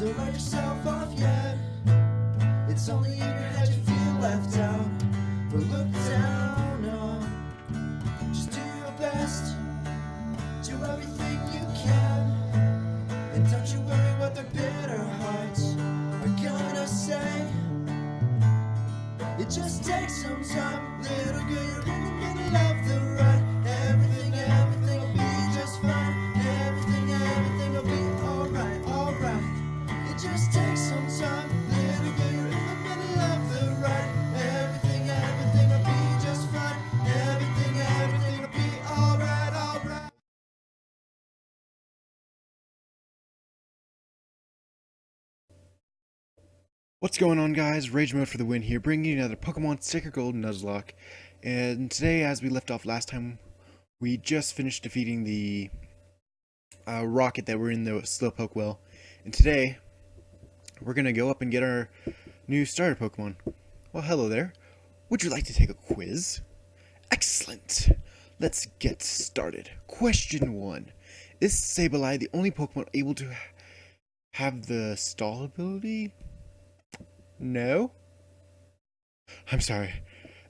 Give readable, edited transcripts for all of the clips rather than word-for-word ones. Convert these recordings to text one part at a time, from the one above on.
Don't write yourself off yet. It's only in your head you feel left out. But look down, no. Just do your best. Do everything you can. And don't you worry what their bitter hearts are gonna say. It just takes some time, little girl, you're in the middle of the ride. Everything will be just fine. Everything will be alright. It just takes some time, little girl, you're in the middle of the ride. Everything will be just fine. Everything will be alright. What's going on, guys? Rage Mode for the win here, bringing you another Pokemon Sticker Gold Nuzlocke. And today, as we left off last time, we just finished defeating the rocket that were in the Slowpoke well. And today, we're going to go up and get our new starter Pokemon. Well, hello there. Would you like to take a quiz? Excellent! Let's get started. Question 1. Is Sableye the only Pokemon able to have the stall ability? No? I'm sorry.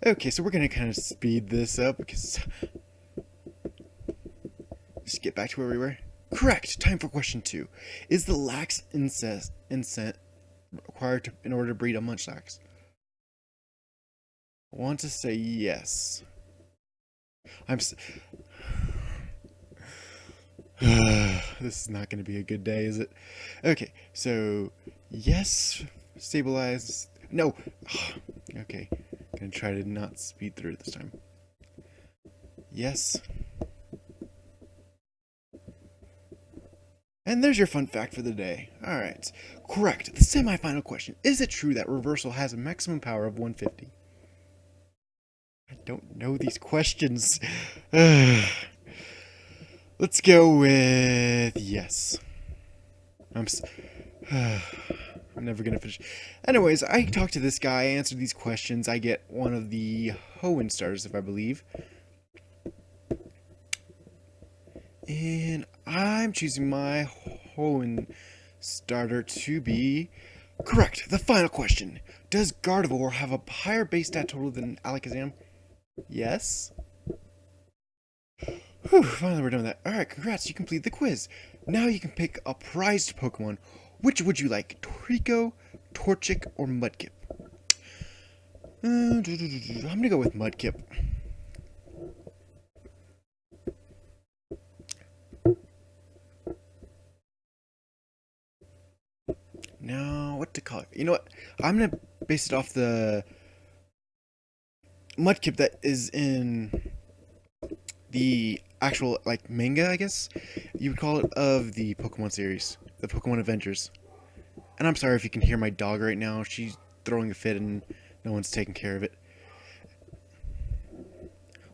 Okay, so we're gonna kind of speed this up because... Just get back to where we were. Correct! Time for question 2. Is the lax insect required in order to breed a Munchlax? I want to say yes. This is not going to be a good day, is it? Okay, so yes, stabilize. No. Okay, gonna try to not speed through it this time. Yes. And there's your fun fact for the day. Alright, correct. The semi-final question. Is it true that reversal has a maximum power of 150? I don't know these questions. Let's go with yes. I'm never gonna finish. Anyways, I talked to this guy, I answered these questions. I get one of the Hoenn stars, if I believe. And I'm choosing my Hoenn starter to be correct. The final question. Does Gardevoir have a higher base stat total than Alakazam? Yes. Whew, finally we're done with that. Alright, congrats, you completed the quiz. Now you can pick a prized Pokemon. Which would you like? Toriko, Torchic, or Mudkip? I'm gonna go with Mudkip. Now, what to call it? You know what? I'm gonna base it off the Mudkip that is in the actual, like, manga, I guess you would call it, of the Pokemon series, the Pokemon Adventures. And I'm sorry if you can hear my dog right now. She's throwing a fit and no one's taking care of it.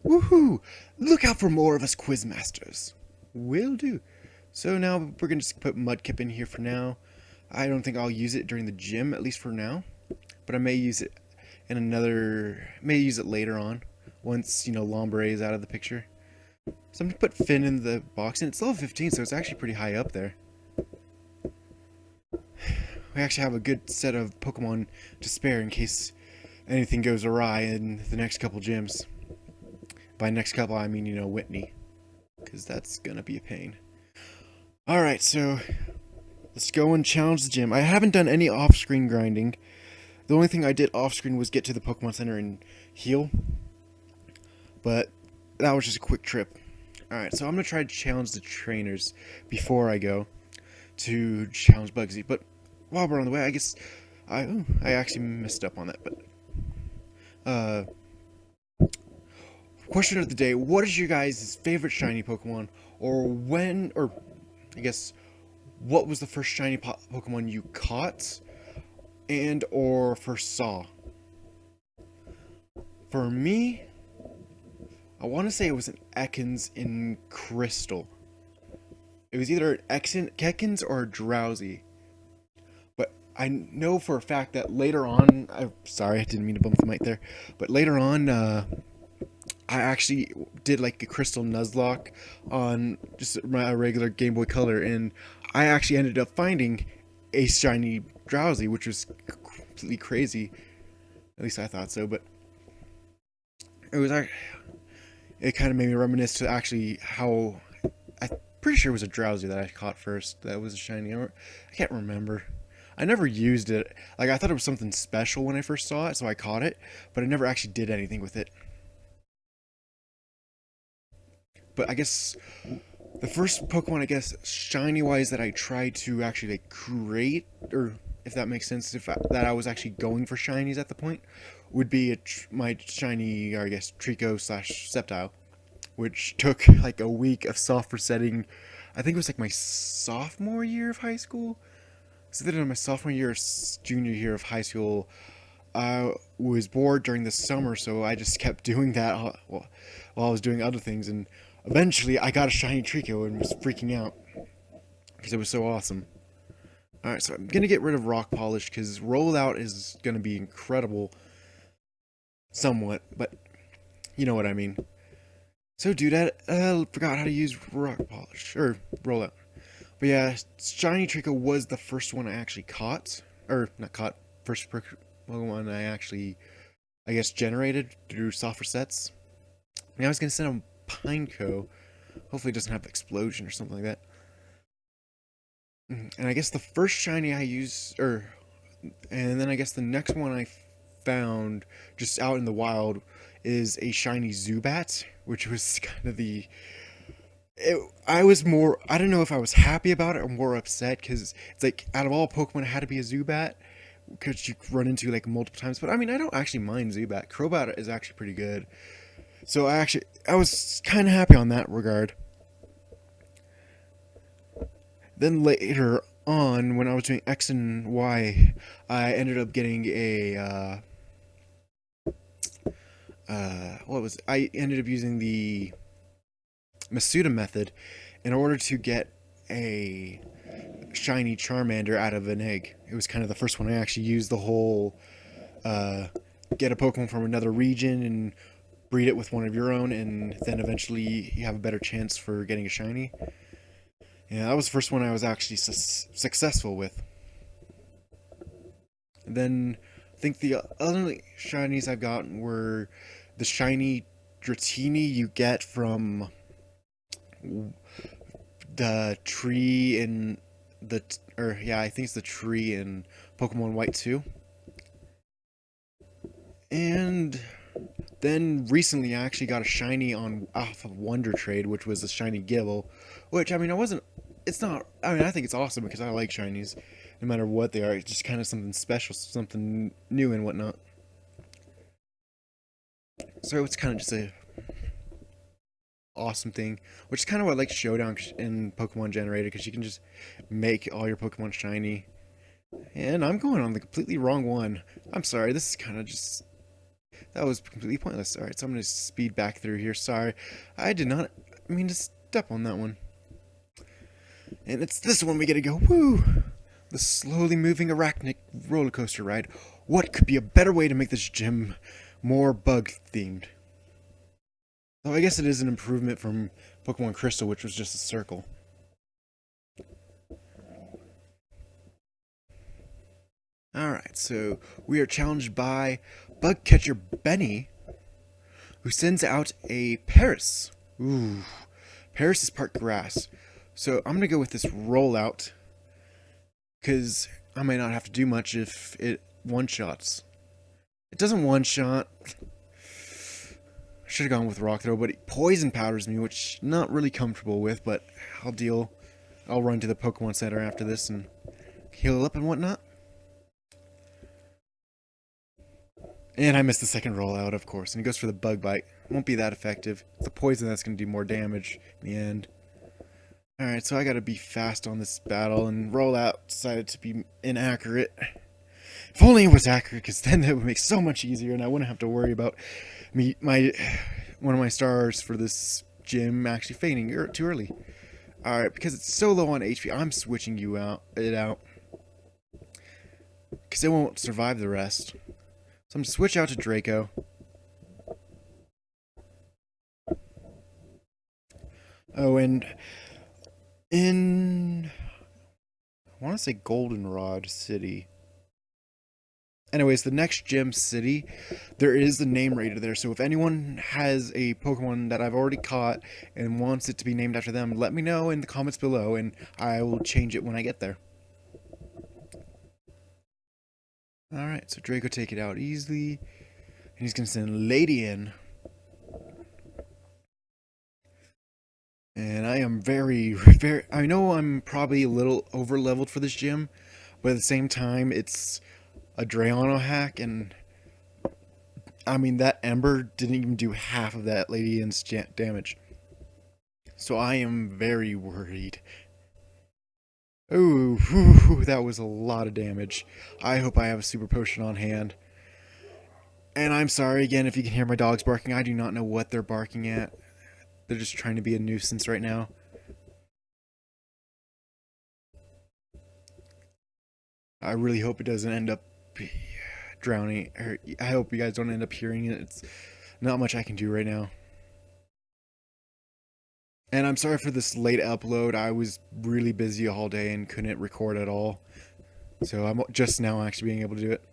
Woohoo! Look out for more of us Quizmasters. Will do. So now we're gonna just put Mudkip in here for now. I don't think I'll use it during the gym, at least for now. But I may use it in may use it later on, once, you know, Lombre is out of the picture. So I'm going to put Finn in the box, and it's level 15, so it's actually pretty high up there. We actually have a good set of Pokemon to spare in case anything goes awry in the next couple gyms. By next couple, I mean, you know, Whitney. Because that's going to be a pain. Alright, so let's go and challenge the gym. I haven't done any off-screen grinding. The only thing I did off-screen was get to the Pokemon Center and heal. But that was just a quick trip. Alright, so I'm going to try to challenge the trainers before I go to challenge Bugsy. But while we're on the way, I guess I actually messed up on that. But question of the day, what is your guys' favorite shiny Pokemon? Or I guess, what was the first shiny Pokemon you caught and or first saw? For me, I want to say it was an Ekans in Crystal. It was either an Ekans or a Drowsy. But I know for a fact that later on, sorry, I didn't mean to bump the mic there. But later on, I actually did like a Crystal Nuzlocke on just my regular Game Boy Color. And I actually ended up finding a shiny Drowsy, which was completely crazy. At least I thought so, but it kind of made me reminisce to actually how I'm pretty sure it was a Drowsy that I caught first. That was a shiny. I can't remember. I never used it. Like, I thought it was something special when I first saw it, so I caught it, but I never actually did anything with it. But I guess the first Pokemon, I guess, shiny-wise that I tried to actually, like, create, or if that makes sense, that I was actually going for shinies at the point, would be my shiny, or I guess, Trico slash Sceptile, which took, like, a week of soft resetting. I think it was, like, my sophomore year of high school. So that in my sophomore year, junior year of high school, I was bored during the summer, so I just kept doing that while I was doing other things, and eventually I got a shiny Trico and was freaking out because it was so awesome. Alright, so I'm going to get rid of Rock Polish because Rollout is going to be incredible somewhat, but you know what I mean. So dude, I forgot how to use Rock Polish, or Rollout. But yeah, Shiny Trico was the first one I actually caught. Or, not caught, first Pokemon I actually, I guess, generated through soft resets. And I was going to send him Pineco. Hopefully it doesn't have Explosion or something like that. And I guess the first shiny I used, and then I guess the next one I found just out in the wild is a shiny Zubat, which was kind of I don't know if I was happy about it or more upset, because it's like, out of all Pokemon, it had to be a Zubat, because you run into like multiple times. But I mean, I don't actually mind Zubat. Crobat is actually pretty good. So I was kind of happy on that regard. Then later on, when I was doing X and Y, I ended up getting a, I ended up using the Masuda method in order to get a shiny Charmander out of an egg. It was kind of the first one I actually used the whole get a Pokemon from another region and breed it with one of your own, and then eventually you have a better chance for getting a shiny. Yeah, that was the first one I was actually successful with. And then I think the other shinies I've gotten were the shiny Dratini you get from the tree in I think it's the tree in Pokemon White 2. And then recently I actually got a shiny off of Wonder Trade, which was a shiny Gible, which, I mean, I think it's awesome because I like shinies no matter what they are. It's just kind of something special, something new and whatnot. So it's kind of just a awesome thing, which is kind of what I like Showdown in Pokemon Generator, because you can just make all your Pokemon shiny. And I'm going on the completely wrong one. I'm sorry, this is kind of just... That was completely pointless. Alright, so I'm going to speed back through here. Sorry, I did not mean to step on that one. And it's this one we get to go. Woo! The slowly moving arachnid roller coaster ride. What could be a better way to make this gym more bug-themed? Though I guess it is an improvement from Pokemon Crystal, which was just a circle. Alright, so we are challenged by Bug Catcher Benny, who sends out a Paris. Ooh, Paris is part grass. So I'm going to go with this Rollout, because I might not have to do much if it one-shots. It doesn't one-shot. Should have gone with Rock Throw, but it Poison Powders me, which I'm not really comfortable with, but I'll deal. I'll run to the Pokemon Center after this and heal up and whatnot. And I missed the second Rollout, of course, and he goes for the Bug Bite. Won't be that effective. It's the Poison that's going to do more damage in the end. Alright, so I gotta be fast on this battle, and Rollout decided to be inaccurate. If only it was accurate, because then that would make it so much easier, and I wouldn't have to worry about one of my stars for this gym actually fading too early. Alright, because it's so low on HP, I'm switching it out. Because it won't survive the rest. So I'm going to switch out to Draco. Oh, and in I want to say Goldenrod City. Anyways, the next gym city, there is the name rated there. So if anyone has a Pokemon that I've already caught and wants it to be named after them, let me know in the comments below and I will change it when I get there. Alright, so Draco take it out easily. And he's going to send Lady in. And I am very, I know I'm probably a little over leveled for this gym, but at the same time, it's a Drayano hack, and I mean, that Ember didn't even do half of that Lady Inn's damage. So I am very worried. Ooh, whew, that was a lot of damage. I hope I have a super potion on hand. And I'm sorry again if you can hear my dogs barking. I do not know what they're barking at. They're just trying to be a nuisance right now. I really hope it doesn't end up drowning. I hope you guys don't end up hearing it. It's not much I can do right now. And I'm sorry for this late upload. I was really busy all day and couldn't record at all. So I'm just now actually being able to do it.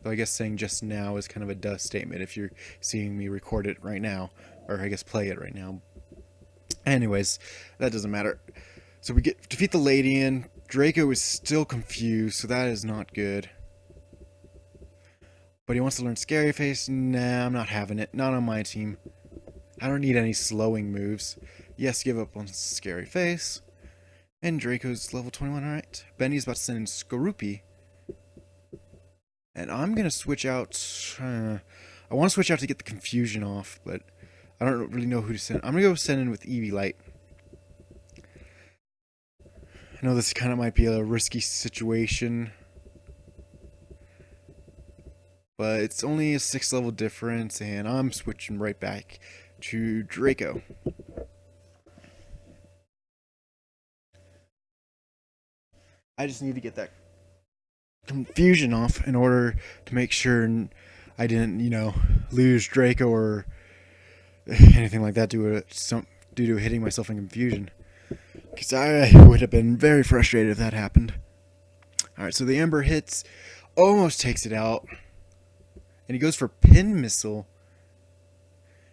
Though I guess saying just now is kind of a duh statement if you're seeing me record it right now. Or I guess play it right now. Anyways, that doesn't matter. So we defeat the Lady Inn. Draco is still confused, so that is not good. But he wants to learn Scary Face. Nah, I'm not having it. Not on my team. I don't need any slowing moves. Yes, give up on Scary Face. And Draco's level 21, alright. Benny's about to send in Skorupi. And I'm going to switch out... I want to switch out to get the confusion off, but I don't really know who to send. I'm going to go send in with Eevee Light. I know this kind of might be a risky situation, but it's only a 6 level difference, and I'm switching right back to Draco. I just need to get that confusion off in order to make sure I didn't, you know, lose Draco or anything like that due to hitting myself in confusion. Because I would have been very frustrated if that happened. Alright, so the Ember hits, almost takes it out. And he goes for Pin Missile.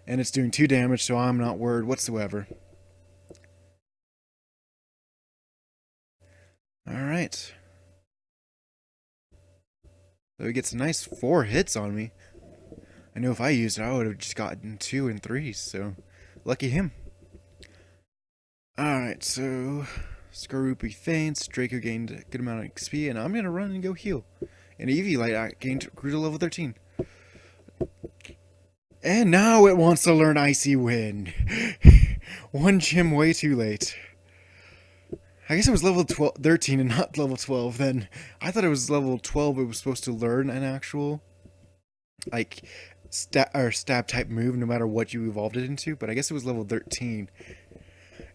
And it's doing 2 damage, so I'm not worried whatsoever. Alright. So he gets a nice 4 hits on me. I know if I used it, I would have just gotten 2 and 3s, so lucky him. Alright, so Skorupi faints, Draco gained a good amount of XP, and I'm going to run and go heal. And Eevee Light grew to level 13. And now it wants to learn Icy Wind. One gym way too late. I guess it was level 13 and not level 12 then. I thought it was level 12 it was supposed to learn an actual, like, stab type move no matter what you evolved it into, but I guess it was level 13.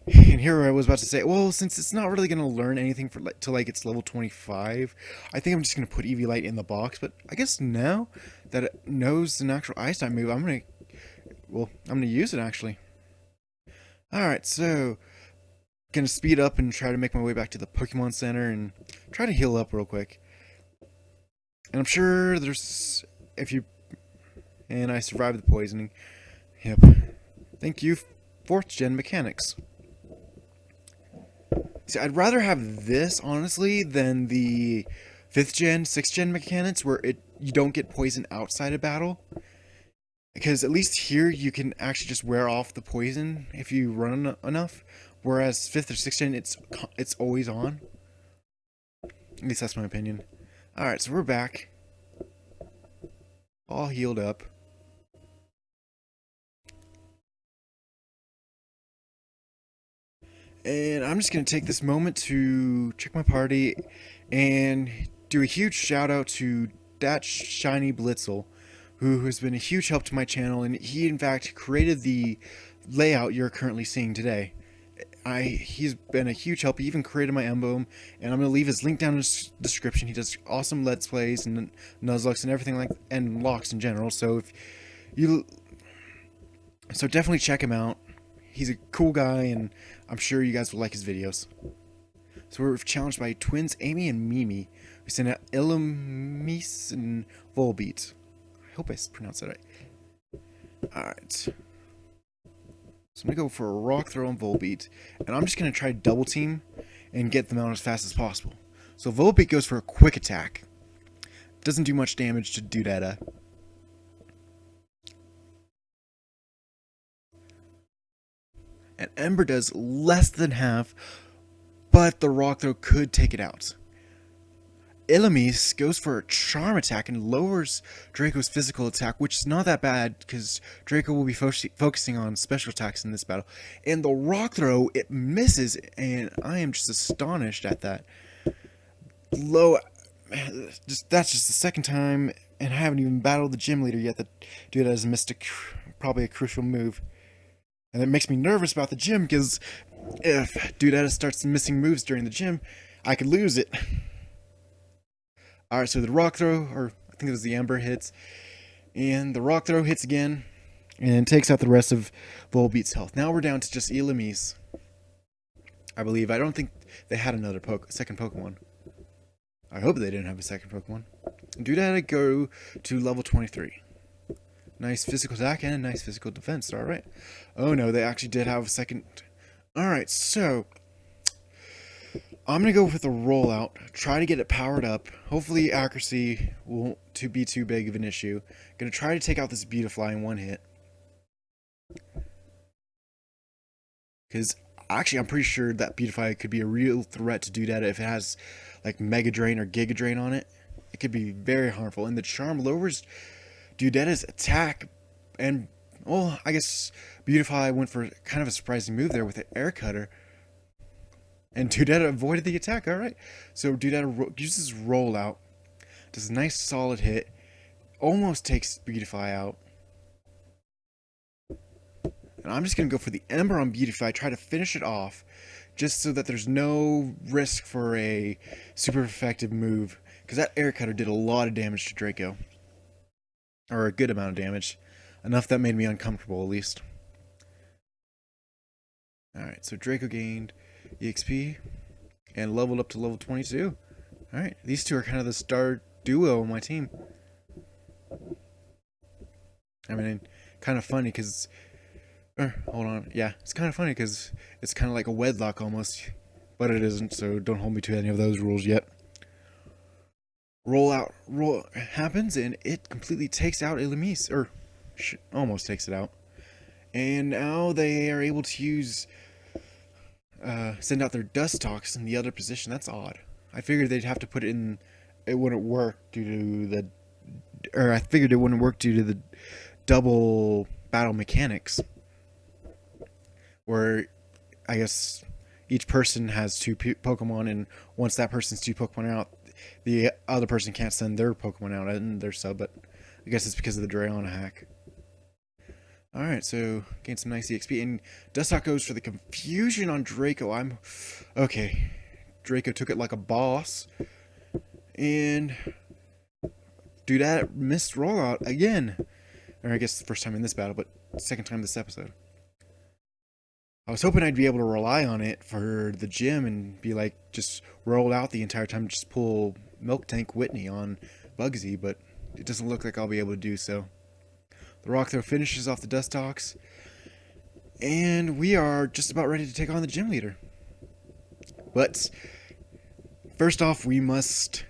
And here I was about to say, well, since it's not really going to learn anything till like it's level 25, I think I'm just going to put Eevee Light in the box. But I guess now that it knows an actual Ice type move, I'm going to use it actually. Alright, so going to speed up and try to make my way back to the Pokemon Center and try to heal up real quick. And I'm sure there's, and I survived the poisoning. Yep. Thank you, 4th gen mechanics. See, I'd rather have this, honestly, than the 5th gen, 6th gen mechanics where you don't get poison outside of battle. Because at least here you can actually just wear off the poison if you run enough. Whereas 5th or 6th gen, it's always on. At least that's my opinion. Alright, so we're back. All healed up. And I'm just going to take this moment to check my party and do a huge shout out to that Shiny Blitzel, who has been a huge help to my channel, and he in fact created the layout you're currently seeing today. He's been a huge help. He even created my emblem, and I'm going to leave his link down in the description. He does awesome Let's Plays and nuzlocks and everything and locks in general, so definitely check him out. he's a cool guy, and I'm sure you guys will like his videos. So we're challenged by twins Amy and Mimi. We send out Ilamis and Volbeat. I hope I pronounced that right. Alright. So I'm going to go for a rock throw on Volbeat. And I'm just going to try double team and get them out as fast as possible. So Volbeat goes for a quick attack. Doesn't do much damage to Dudetta. And Ember does less than half, but the rock throw could take it out. Ilamis goes for a charm attack and lowers Draco's physical attack, which is not that bad because Draco will be focusing on special attacks in this battle. And the rock throw, it misses, and I am just astonished at that. That's just the second time, and I haven't even battled the gym leader yet that dude has missed probably a crucial move. And it makes me nervous about the gym, because if Dudetta starts missing moves during the gym, I could lose it. Alright, so the rock throw, or I think it was the Ember, hits. And the rock throw hits again, and takes out the rest of Volbeat's health. Now we're down to just Ilamis, I believe. I don't think they had another second Pokemon. I hope they didn't have a second Pokemon. Dudetta go to level 23. Nice physical attack and a nice physical defense. Alright. Oh no, they actually did have a second. Alright, so I'm going to go with a rollout. Try to get it powered up. Hopefully accuracy won't be too big of an issue. Going to try to take out this Beautifly in one hit. Because actually I'm pretty sure that Beautifly could be a real threat to Dudetta if it has like Mega Drain or Giga Drain on it. It could be very harmful. And the charm lowers Dudetta's attack, and well, I guess Beautifly went for kind of a surprising move there with the Air Cutter, and Dudetta avoided the attack. Alright, so Dudetta uses Rollout, does a nice solid hit, almost takes Beautifly out, and I'm just going to go for the Ember on Beautifly, try to finish it off, just so that there's no risk for a super effective move, because that Air Cutter did a lot of damage to Draco. Or a good amount of damage. Enough that made me uncomfortable, at least. Alright, so Draco gained EXP and leveled up to level 22. Alright, these two are kind of the star duo on my team. I mean, kind of funny because... hold on. Yeah, it's kind of funny because it's kind of like a wedlock almost. But it isn't, so don't hold me to any of those rules yet. Roll happens, and it completely takes out Ilamis, or almost takes it out. And now they are able to use, send out their Nuzlocke in the other position. That's odd. I figured they'd have to put it in, it wouldn't work due to the, or I figured it wouldn't work due to the double battle mechanics. Where, I guess, each person has two Pokemon, and once that person's two Pokemon out, the other person can't send their Pokemon out in their sub, but I guess it's because of the Drayana hack. Alright, so gain some nice EXP, and Nuzlocke goes for the confusion on Draco. Okay, Draco took it like a boss, and Dudetta missed rollout again. Or I guess the first time in this battle, but second time this episode. I was hoping I'd be able to rely on it for the gym and be like, just roll out the entire time, just pull Milk Tank Whitney on Bugsy, but it doesn't look like I'll be able to do so. The rock throw finishes off the Nuzlocke, and we are just about ready to take on the gym leader. But first off, we must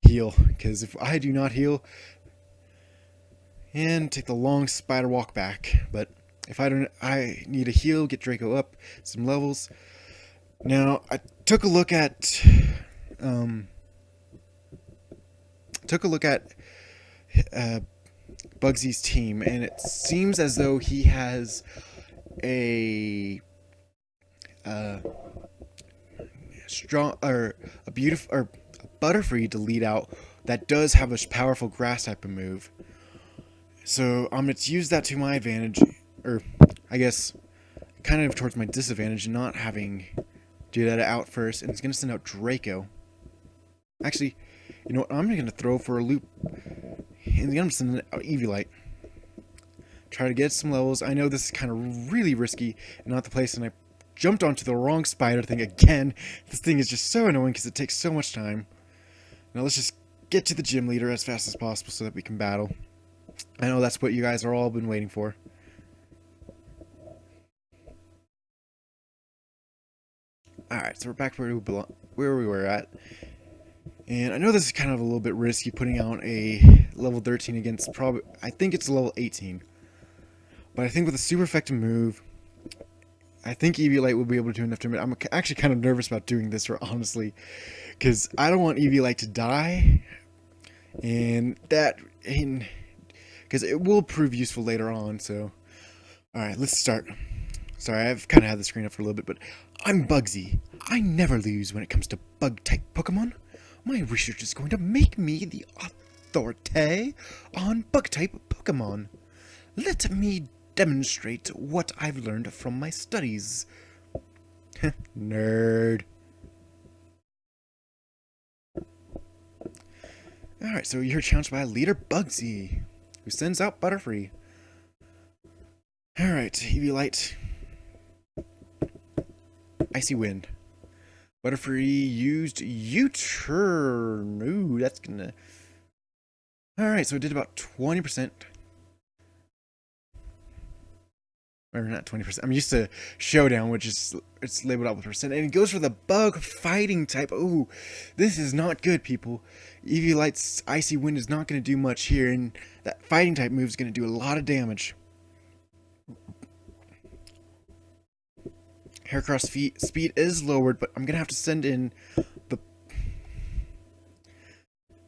heal, because if I do not heal, and take the long spider walk back, but if I don't, I need to heal, get Draco up some levels. Now, I took a look at, Bugsy's team, and it seems as though he has a strong, or a beautiful, or a Butterfree to lead out that does have a powerful grass type of move. So I'm going to use that to my advantage, or I guess kind of towards my disadvantage, not having Dudetta out first, and it's going to send out Draco. Actually, you know what, I'm going to throw for a loop, and I'm going to send out Eviolite. try to get some levels. I know this is kind of really risky and not the place, and I jumped onto the wrong spider thing again. This thing is just so annoying because it takes so much time. Now let's just get to the gym leader as fast as possible so that we can battle. I know that's what you guys are all been waiting for. Alright, so we're back where we were at. And I know this is kind of a little bit risky, putting out a level 13 against probably, I think it's level 18. But I think with a super effective move, I think Eviolite will be able to do enough to. I'm actually kind of nervous about doing this, honestly, because I don't want Eviolite to die, and because it will prove useful later on. So, all right, let's start. Sorry, I've kind of had the screen up for a little bit, but I'm Bugsy. I never lose when it comes to bug-type Pokemon. My research is going to make me the authority on bug-type Pokemon. Let me demonstrate what I've learned from my studies. Nerd. Alright, so you're challenged by leader Bugsy, who sends out Butterfree. Alright, Eviolite. Icy Wind. Butterfree used U-turn. Ooh, that's gonna... Alright, so it did about 20%. Or not 20%. I'm used to Showdown, which is it's labeled out with percent. And it goes for the bug fighting type. Ooh, this is not good, people. Eviolite's Icy Wind is not going to do much here, and that fighting type move is going to do a lot of damage. Heracross speed is lowered, but I'm going to have to send in the...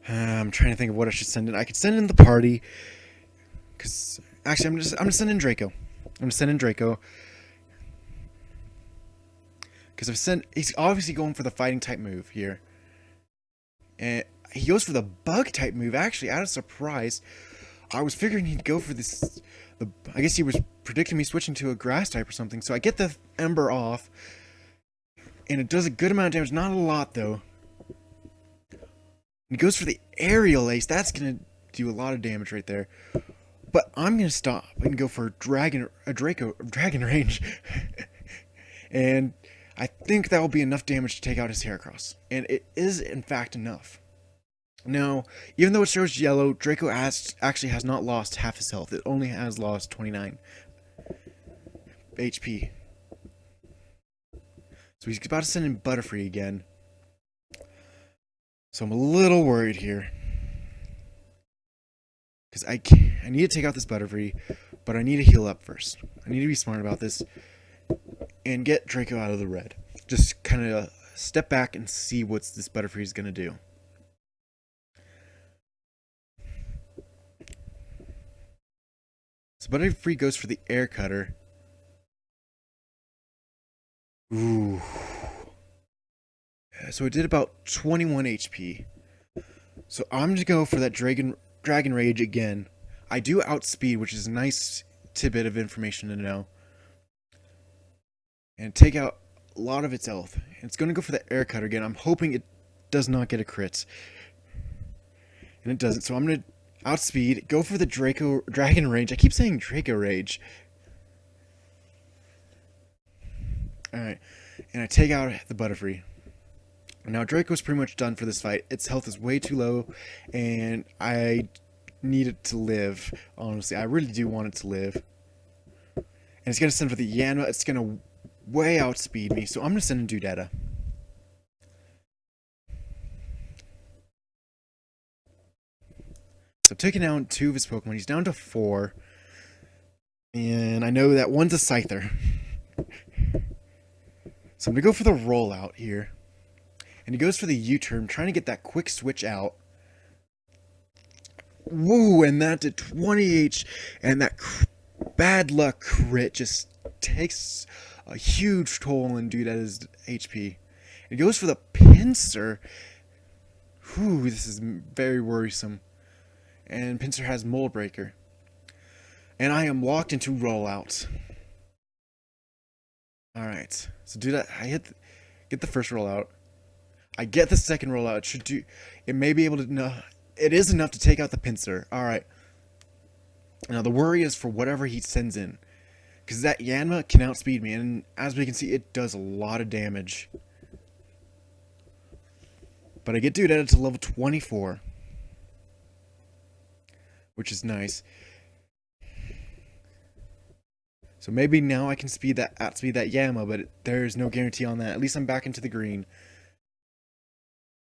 I'm trying to think of what I should send in. I could send in the party, because actually I'm going to send in Draco. I'm going to send in Draco. Because he's obviously going for the fighting type move here. And he goes for the bug type move, actually, out of surprise. I was figuring he'd go for this... I guess he was predicting me switching to a grass type or something. So I get the Ember off. And it does a good amount of damage. Not a lot, though. And he goes for the Aerial Ace. That's going to do a lot of damage right there. But I'm going to stop and go for Dragon Range. And I think that will be enough damage to take out his Heracross. And it is, in fact, enough. Now, even though it shows yellow, Draco actually has not lost half his health. It only has lost 29 HP. So he's about to send in Butterfree again. So I'm a little worried here. Because I need to take out this Butterfree, but I need to heal up first. I need to be smart about this and get Draco out of the red. Just kind of step back and see what this Butterfree is going to do. So Butterfree goes for the Air Cutter. Ooh. So it did about 21 HP. So I'm going to go for that Dragon Rage again. I do outspeed, which is a nice tidbit of information to know. And take out a lot of its health. And it's going to go for the Air Cutter again. I'm hoping it does not get a crit. And it doesn't. So I'm going to outspeed, go for the Dragon Rage. I keep saying Draco Rage. Alright. And I take out the Butterfree. Now Draco's pretty much done for this fight. Its health is way too low, and I need it to live, honestly. I really do want it to live. And it's going to send for the Yanma. It's going to way outspeed me, so I'm going to send in Dudetta. So taking down 2 of his Pokemon. He's down to 4. And I know that one's a Scyther. So I'm going to go for the rollout here. And he goes for the U-turn, trying to get that quick switch out. Woo, and that did 20 H. And that bad luck crit just takes a huge toll on Dudetta's HP. And he goes for the Pinsir. Whew, this is very worrisome. And Pinsir has Mold Breaker. And I am locked into rollout. Alright, so do that. Get the first rollout. I get the second rollout. It may be able to... No, it is enough to take out the Pinsir. Alright. Now the worry is for whatever he sends in, because that Yanma can outspeed me, and as we can see, it does a lot of damage. But I get Dudetta to level 24, which is nice. So maybe now I can outspeed that Yanma, but there's no guarantee on that. At least I'm back into the green.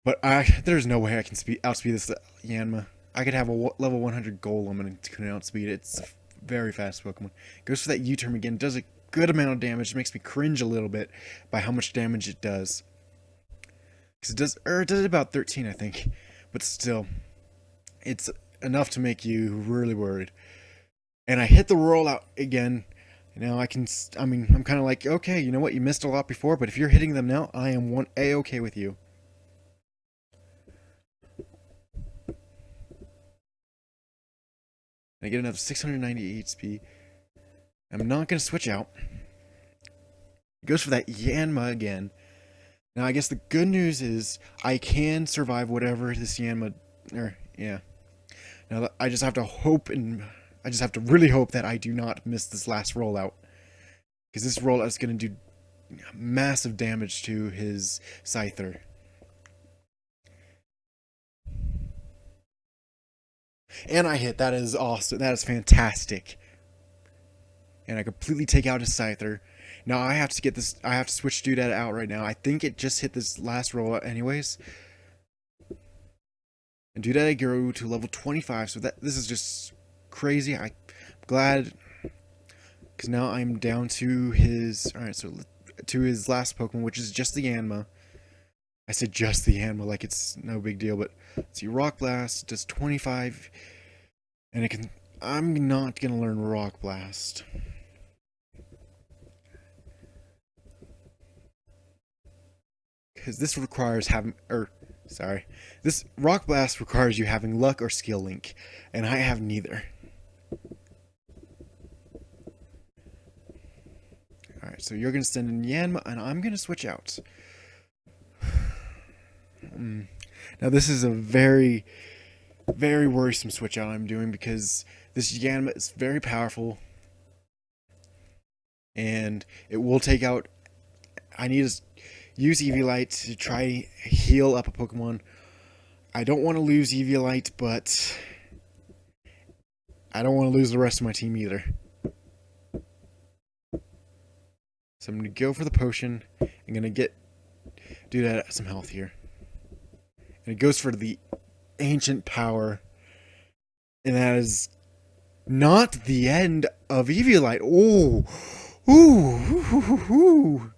But there's no way I can outspeed this Yanma. I could have a level 100 Golem and it couldn't outspeed it. It's a very fast Pokemon. Goes for that U-turn again. Does a good amount of damage. It makes me cringe a little bit by how much damage it does. Because it does about 13, I think. But still, it's enough to make you really worried. And I hit the rollout again. Now I'm kind of like, okay, you know what? You missed a lot before, but if you're hitting them now, I am A-okay with you. I get another 690 HP. I'm not going to switch out. It goes for that Yanma again. Now, I guess the good news is I can survive whatever this Yanma... yeah. Now, I just have to hope I just have to really hope that I do not miss this last rollout. Because this rollout is going to do massive damage to his Scyther. And I hit. That is awesome. That is fantastic. And I completely take out his Scyther. Now I have to get this. I have to switch Dudetta out right now. I think it just hit this last rollout anyways. And Dudetta grew to level 25. So this is just crazy. I'm glad. Because now I'm down to his... Alright, so to his last Pokemon, which is just the Yanma. I said just the Yanma like it's no big deal, but let's see, Rock Blast does 25, and it can. I'm not gonna learn Rock Blast because this requires this Rock Blast requires you having Luck or Skill Link, and I have neither. All right, so you're gonna send in Yanma, and I'm gonna switch out. Now this is a very, very worrisome switch out I'm doing because this Yanma is very powerful and it will take out... I need to use Eviolite to try heal up a Pokemon. I don't want to lose Eviolite, but I don't want to lose the rest of my team either. So I'm going to go for the potion. I'm going to do that some health here. And it goes for the ancient power. And that is not the end of Eviolite. Oh, ooh,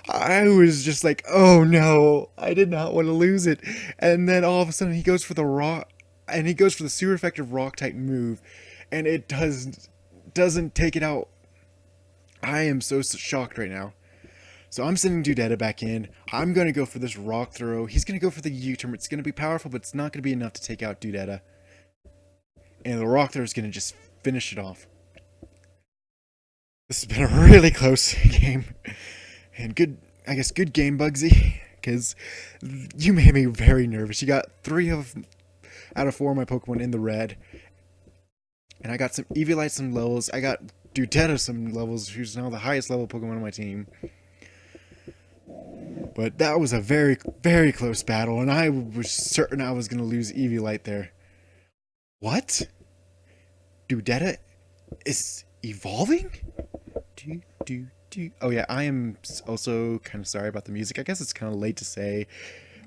I was just like, oh no, I did not want to lose it. And then all of a sudden he goes for the rock, and he goes for the super effective rock type move, and it doesn't take it out. I am so shocked right now. So I'm sending Dudetta back in. I'm going to go for this rock throw. He's going to go for the U-turn. It's going to be powerful, but it's not going to be enough to take out Dudetta. And the rock throw is going to just finish it off. This has been a really close game. And good game, Bugsy. Because you made me very nervous. You got 3 out of 4 of my Pokemon in the red. And I got some Eviolite some levels. I got Dudetta some levels, who's now the highest level Pokemon on my team. But that was a very, very close battle, and I was certain I was going to lose Eviolite there. What? Dudetta is evolving? Oh yeah, I am also kind of sorry about the music. I guess it's kind of late to say,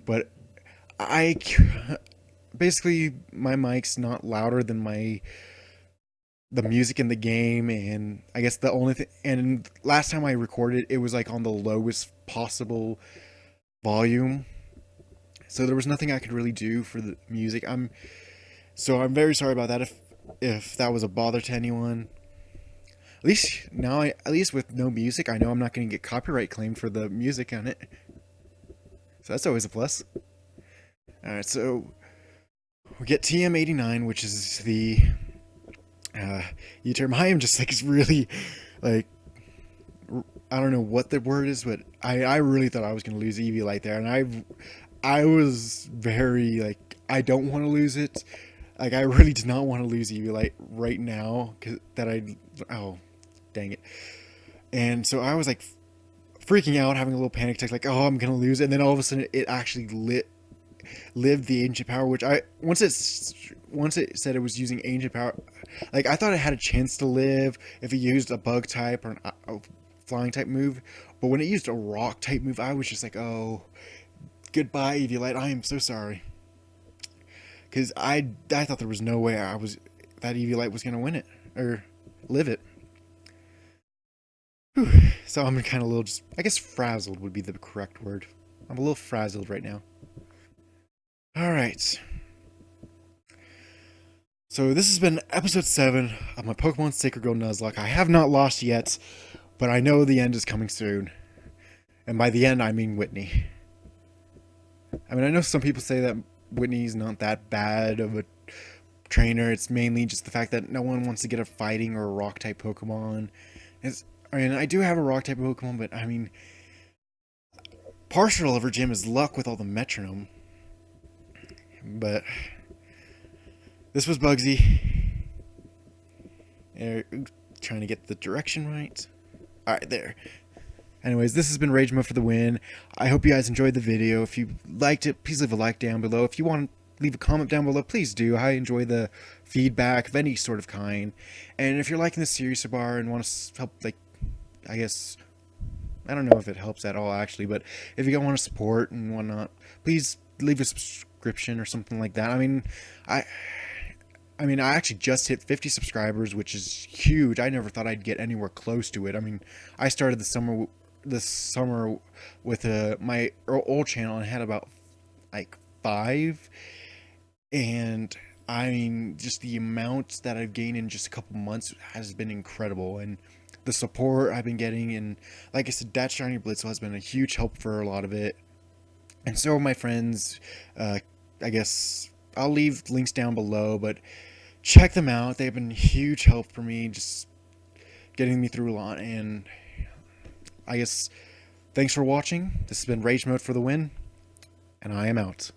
but basically my mic's not louder than the music in the game, and I guess the only thing, and last time I recorded it was like on the lowest possible volume, so there was nothing I could really do for the music. So I'm very sorry about that if that was a bother to anyone. At least with no music, I know I'm not going to get copyright claimed for the music on it, so that's always a plus. Alright, so we get TM89, which is the U-turn. I am just like really like, I don't know what the word is, but I really thought I was going to lose Eviolite there, and I was very like, I don't want to lose it. Like, I really did not want to lose Eviolite right now, oh, dang it. And so I was like freaking out, having a little panic attack, like, oh, I'm gonna lose it. And then all of a sudden it actually lived the ancient power, which once it said it was using ancient power, like, I thought it had a chance to live if it used a bug type or a flying type move. But when it used a rock type move, I was just like, oh, goodbye Eviolite, I am so sorry. Because I thought there was no way that Eviolite was gonna win it or live it. Whew. So I'm kind of a little, just, I guess frazzled would be the correct word. I'm a little frazzled right now. Alright. So this has been episode 7 of my Pokemon Sacred Gold Nuzlocke. I have not lost yet, but I know the end is coming soon. And by the end, I mean Whitney. I mean, I know some people say that Whitney's not that bad of a trainer. It's mainly just the fact that no one wants to get a fighting or a rock type Pokemon. I mean, I do have a rock type Pokemon, but I mean, partial of her gym is luck with all the metronome. But this was Bugsy. Trying to get the direction right. Alright, there. Anyways, this has been Rage Mode for the win. I hope you guys enjoyed the video. If you liked it, please leave a like down below. If you want to leave a comment down below, please do. I enjoy the feedback of any sort of kind. And if you're liking this series so far and want to help, like, I guess, I don't know if it helps at all actually, but if you want to support and whatnot, please leave a subscription or something like that. I mean, I actually just hit 50 subscribers, which is huge. I never thought I'd get anywhere close to it. I mean, I started this summer with my old channel and had about like 5, and I mean, just the amount that I've gained in just a couple months has been incredible, and the support I've been getting, and like I said, that Shiny Blitzel has been a huge help for a lot of it, and so are my friends. I guess I'll leave links down below, but check them out. They've been a huge help for me, just getting me through a lot, and I guess thanks for watching. This has been Rage Mode for the win, and I am out.